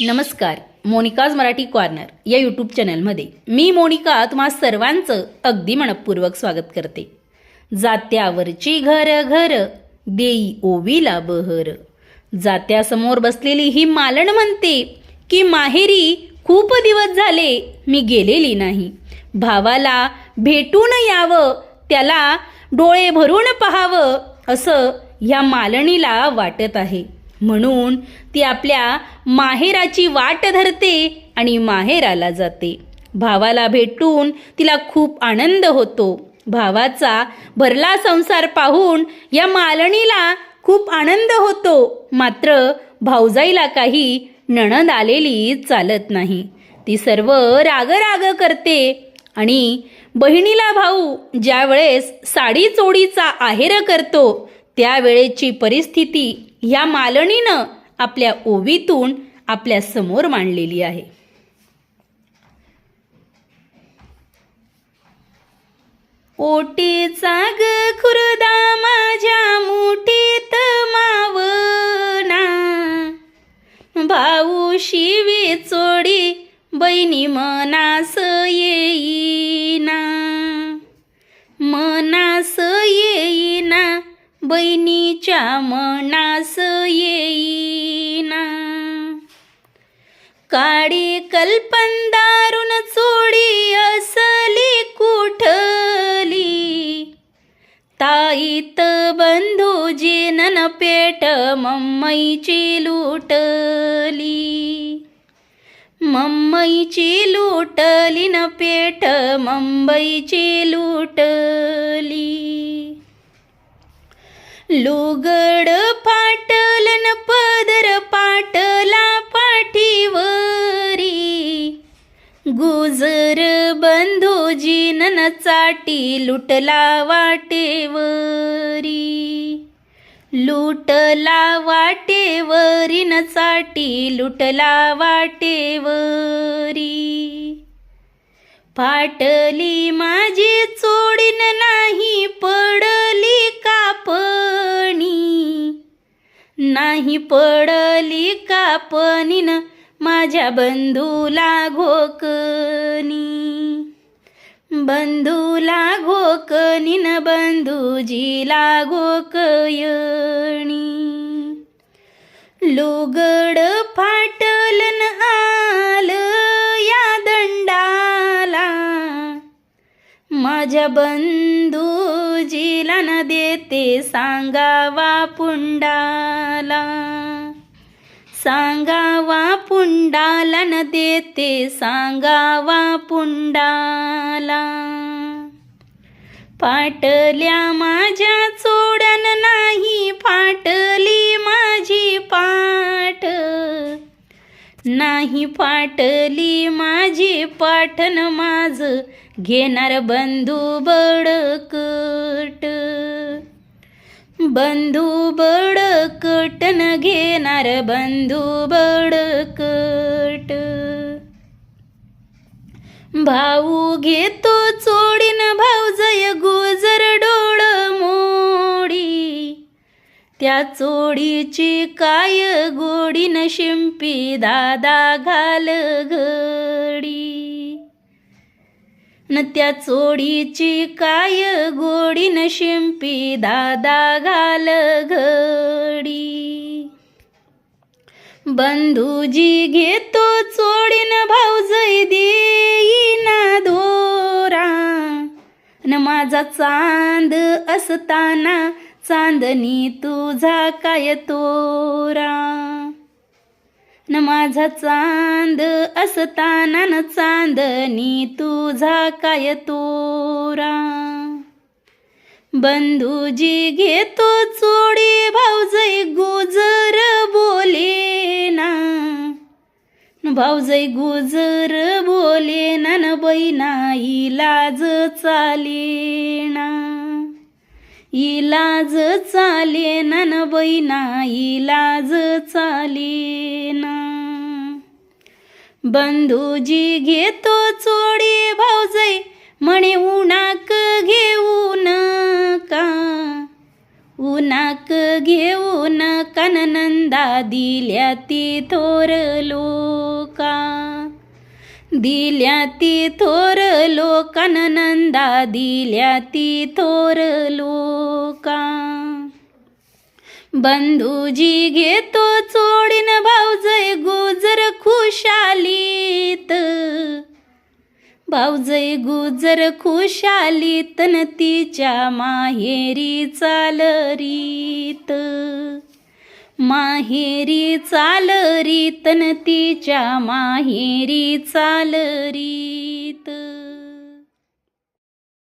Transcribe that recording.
नमस्कार. Monika's Marathi corner या YouTube चॅनलमध्ये मी मोनिका तुम्हा सर्वांचं अगदी मनपूर्वक स्वागत करते. जात्यावरची घर घर देई ओवीला बहर. जात्यासमोर बसलेली ही मालण म्हणते की माहेरी खूप दिवस झाले मी गेलेली नाही. भावाला भेटून यावं, त्याला डोळे भरून पाहावं असं ह्या मालणीला वाटत आहे. म्हणून ती आपल्या माहेराची वाट धरते आणि माहेराला जाते. भावाला भेटून तिला खूप आनंद होतो. भावाचा भरला संसार पाहून या मालणीला खूप आनंद होतो. मात्र भाऊजाईला काही नणंद आलेली चालत नाही. ती सर्व राग राग करते आणि बहिणीला भाऊ ज्या वेळेस साडी चोळीचा आहेर करतो त्यावेळेची परिस्थिती ह्या मालणीनं आपल्या ओवीतून आपल्या समोर मांडलेली आहे. ओटीचा ग खुर्दा माझ्या मुठीत मावना. भाऊ शिवी चोडी बहिणी मनास येईना. मनास येईना बहिणीच्या मनास येईना. काडी कल्पंदारून चोडी असली कुठली. ताईत बंधूजी नन पेट मम्मईची लुटली. मम्मईची लुटली न पेट मुंबईची लुटली. लुगड फाटलन पदर पाटला पाठीवरी. गुजर बंधूजी नन चाटी लुटला वाटेवरी. लुटला वाटेवरी न चाटी लुटला वाटेवरी. फाटली माझी चोडीन नाही पडली कापणी. नाही पडली कापणीन माझ्या बंधूला घोकणी. बंधूला घोकणीन बंधूजीला घोकयणी. लुगड फाटलन आल या दंडाला. माझ्या बंधूजीला न देते सांगावा पुंडाला. सांगावा पुंडाला न देते सांगावा पुंडाला. फाटल्या माझ्या चोड्यान नाही फाटली माझी पाठ. नाही फाटली माझी पाठन माझ घेणार बंधू बडकट. बंधू बडकटन घेणार बंधू बडकट. भाऊ घेतो चोडीन भाऊजय गुजर डोळ मोडी. त्या चोडीची काय गोडीन शिंपी दादा घाल घडी. न त्या चोडीची काय गोडीन शिंपी दादा घाल घडी. बंधूजी घेतो चोडीन भाऊजय देईना धोरा. न माझा चांद असताना चांदणी तुझा काय तोरा. न माझा चांद असताना न चांदणी तुझा काय तोरा. बंधूजी घेतो चोडी भाऊजय गुजर बोलेना. भाऊजय गुजर बोलेना न बहिणा इलाज चालेना. इलाज चालेना न बहिणा इलाज चालेना. बंधूजी घेतो चोडी भाऊजय म्हणे उन्हाक घेऊ नका. उनाक घेऊन काननंदा दिल्या ती थोर लोका, दिल्या ती थोर लोकानंदा दिल्या ती थोर लोका. बंधुजी घेतो चोडीन भाऊजय गुजर खुशालीत, भाऊजय गुजर खुशालीत न तिच्या माहेरी चालरीत, माहेरी चालरीत न तिच्या माहेरी चालरीत.